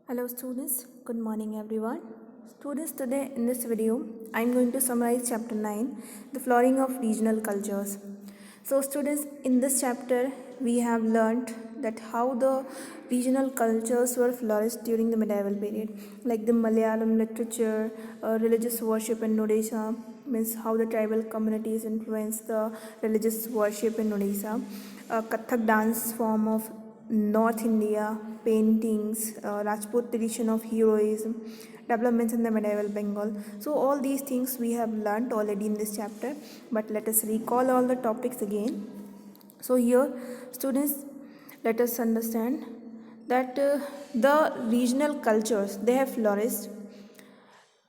Hello students, good morning everyone. Students, today in this video, I am going to summarize chapter 9, the flowering of regional cultures. So students, in this chapter, we have learnt that how the regional cultures were flourished during the medieval period, like the Malayalam literature, religious worship in Odisha, means how the tribal communities influenced the religious worship in Odisha, Kathak dance form of North India, paintings, Rajput tradition of heroism, developments in the medieval Bengal. So all these things we have learnt already in this chapter, but let us recall all the topics again. So here, students, let us understand that the regional cultures they have flourished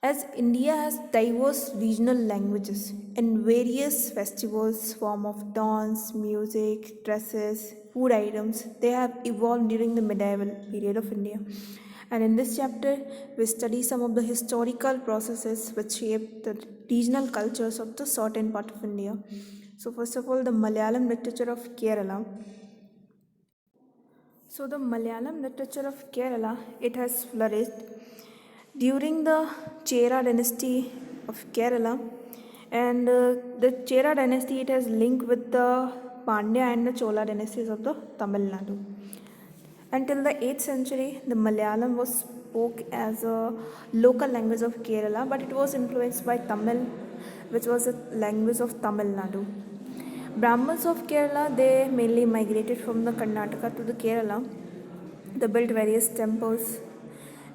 as India has diverse regional languages and various festivals, form of dance, music, dresses, food items, they have evolved during the medieval period of India. And in this chapter, we study some of the historical processes which shaped the regional cultures of the certain part of India. So first of all, the Malayalam literature of Kerala. So the Malayalam literature of Kerala, it has flourished during the Chera dynasty of Kerala, and the Chera dynasty it has link with the Pandya and the Chola dynasties of the Tamil Nadu. Until the 8th century, the Malayalam was spoke as a local language of Kerala, but it was influenced by Tamil, which was a language of Tamil Nadu. Brahmins of Kerala, they mainly migrated from the Karnataka to the Kerala. They built various temples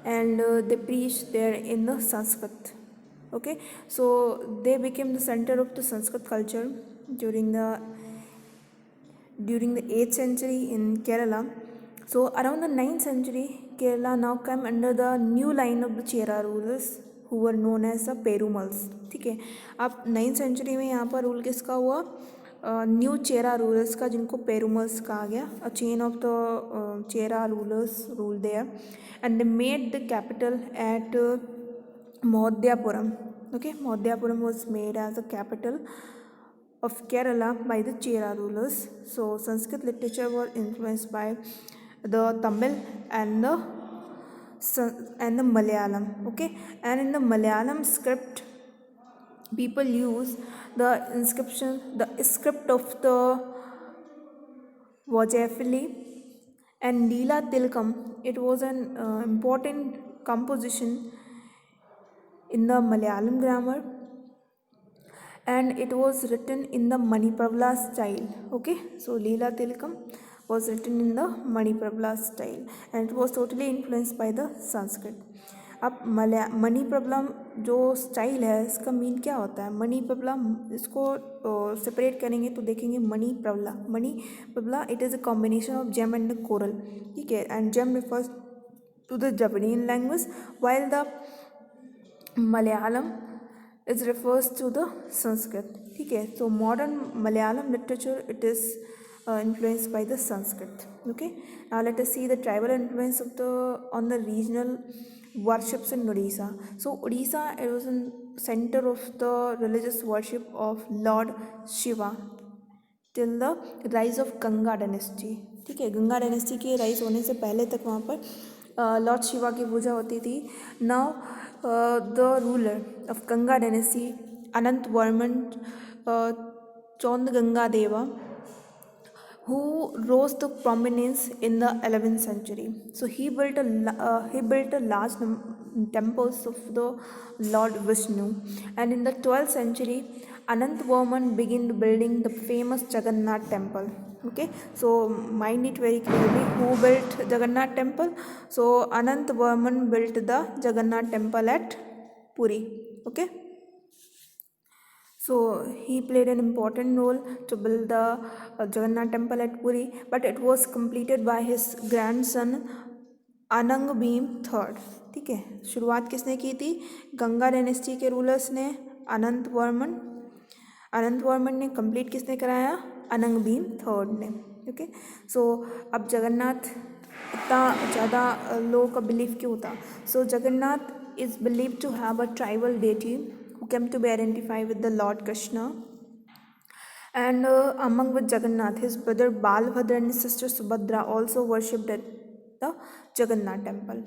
and they preached there in the Sanskrit. Okay, so they became the center of the Sanskrit culture during the 8th century in Kerala. So around the 9th century, Kerala now came under the new line of the Chera rulers who were known as the Perumals. ठीक है, अब 9th century में यहाँ पर rule किसका हुआ? New चेरा rulers का, जिनको पेरूमल्स कहा गया. A chain of the Chera rulers rule there and they made the capital at Mahodhyapuram. Okay, Mahodhyapuram was made as a capital of Kerala by the Chera rulers. So Sanskrit literature was influenced by the Tamil and the Malayalam. Okay, and in the Malayalam script, people use the script of the Vajayapalli and Leela Tilakam. It was an important composition in the Malayalam grammar, and it was written in the Manipravla style. Okay, so Leela Tilakam was written in the Manipravla style and it was totally influenced by the Sanskrit. अब मणि problem जो style है इसका mean क्या होता है? मणि problem, इसको separate करेंगे तो देखेंगे Manipravala it is a combination of gem and coral. ठीक है, and gem refers to the Javanese language while the Malayalam is refers to the Sanskrit. ठीक है, so modern Malayalam literature it is influenced by the Sanskrit. Okay, now let us see the tribal influence of the on the regional worships in Odisha. So Odisha it was a center of the religious worship of Lord Shiva till the rise of Ganga dynasty. ठीक है, Ganga dynasty के rise होने से पहले तक वहाँ पर Lord Shiva की पूजा होती थी. Now the ruler of Ganga dynasty Anantavarman Chodaganga Deva who rose to prominence in the 11th century. So he built a large temples of the Lord Vishnu, and in the 12th century, Anantvarman began building the famous Jagannath temple. Okay, so mind it very clearly. Who built Jagannath temple? So Anantvarman built the Jagannath temple at Puri. Okay. So he played an important role to build the Jagannath temple at Puri, but it was completed by his grandson अनंग Bhim third. ठीक है, शुरुआत किसने की थी? Ganga dynasty के rulers ने, अनंत वर्मन ने. कंप्लीट किसने कराया? अनंग भीम थर्ड ने. ओके, सो अब जगन्नाथ इतना ज़्यादा लोगों का बिलीव क्यों था? So Jagannath is believe to have a tribal deity who came to be identified with the Lord Krishna, and among with Jagannath, his brother Balbhadra and his sister Subhadra also worshipped at the Jagannath temple.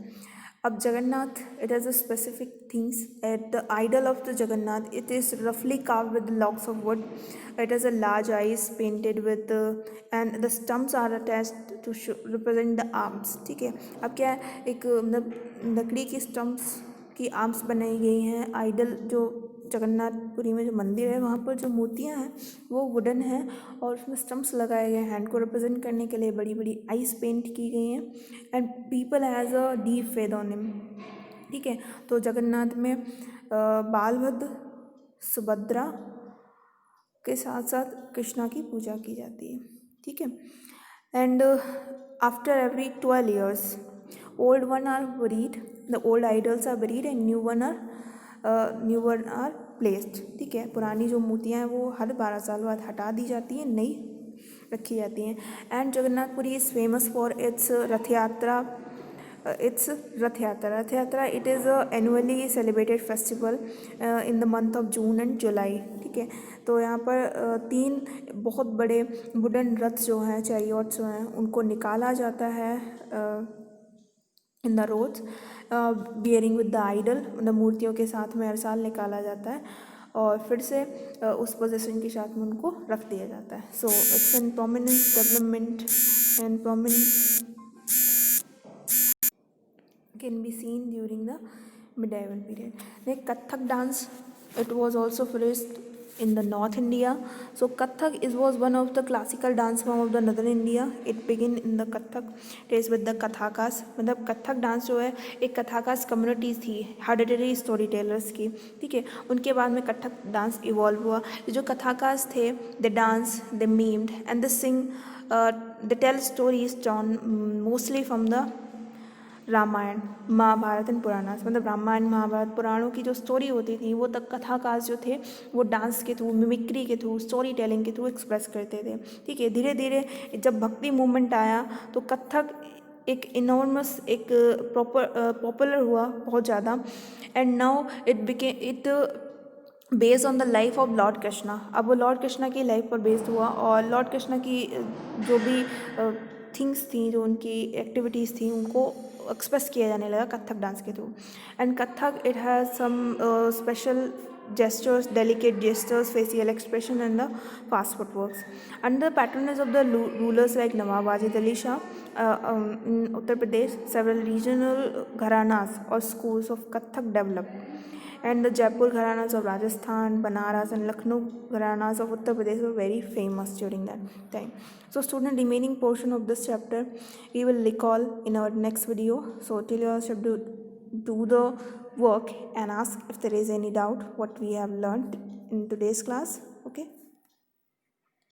Of Jagannath, it has a specific things. At the idol of the Jagannath, it is roughly carved with logs of wood. It has a large eyes painted with and the stumps are attached to represent the arms. ठीक है, अब क्या है, एक मतलब लकड़ी की stumps की आर्म्स बनाई गई हैं. आइडल जो जगन्नाथपुरी में जो मंदिर है वहाँ पर जो मूर्तियाँ हैं वो वुडन हैं और उसमें स्टम्प्स लगाए गए हैं हैंड को रिप्रेजेंट करने के लिए. बड़ी बड़ी आइस पेंट की गई हैं and people has a deep faith on him. ठीक है, तो जगन्नाथ में बालभद्र, सुभद्रा के साथ साथ कृष्णा की पूजा की जाती है. ठीक है, and after every 12 years old one are buried, the old idols are buried and new one are placed. ठीक है, पुरानी जो मूर्तियाँ हैं वो हर 12 साल बाद हटा दी जाती हैं, नई रखी जाती हैं. And Jagannathpuri is famous for its Rath Yatra. Rath Yatra it is a annually celebrated festival in the month of June and July. ठीक है, तो यहाँ पर 3 बहुत बड़े वुडन रथ जो हैं, चैरियट्स जो हैं, उनको निकाला जाता है in the roads bearing with the idol. मतलब मूर्तियों के साथ में हर साल निकाला जाता है और फिर से उस पोजीशन के साथ में उनको रख दिया जाता है. So it's an prominent development and prominent can be seen during the medieval period. The Kathak dance, it was also flourished in the North India. So Kathak was one of the classical dance form of the Northern India. It began in the Kathak days with the Kathakas. मतलब Kathak dance जो है एक कथाकास communities थी, hereditary story tellers की. ठीक है, उनके बाद में कथक डांस इवॉल्व हुआ. जो कथाकास थे, they dance, they mimed and they sing, they tell stories drawn mostly from the Ramayana, Mahabharata and Puranas. मतलब रामायण, महाभारत, पुराणों की जो स्टोरी होती थी वो तक कथाकार जो थे वो डांस के थ्रू, मिमिक्री के थ्रू, स्टोरी टेलिंग के थ्रू एक्सप्रेस करते थे. ठीक है, धीरे धीरे जब भक्ति मूवमेंट आया तो कथक एक इनॉर्मस एक पॉपुलर हुआ बहुत ज़्यादा. And now it based on the life of Lord Krishna. अब वो लॉर्ड कृष्णा की लाइफ पर बेस्ड हुआ और लॉर्ड कृष्णा की जो भी थिंग्स थी, जो उनकी एक्टिविटीज़ थी, उनको एक्सप्रेस किया जाने लगा कथक डांस के through. And Kathak it has some special gestures, delicate gestures, facial expression and the fast footworks. Under the patronage of the rulers like Nawab Wajid Ali Shah in Uttar Pradesh, several regional gharanas or schools of Kathak developed. And the Jaipur gharanas of Rajasthan, Banaras and Lucknow gharanas of Uttar Pradesh were very famous during that time. So student, remaining portion of this chapter we will recall in our next video. So till you should do the work and ask if there is any doubt what we have learned in today's class.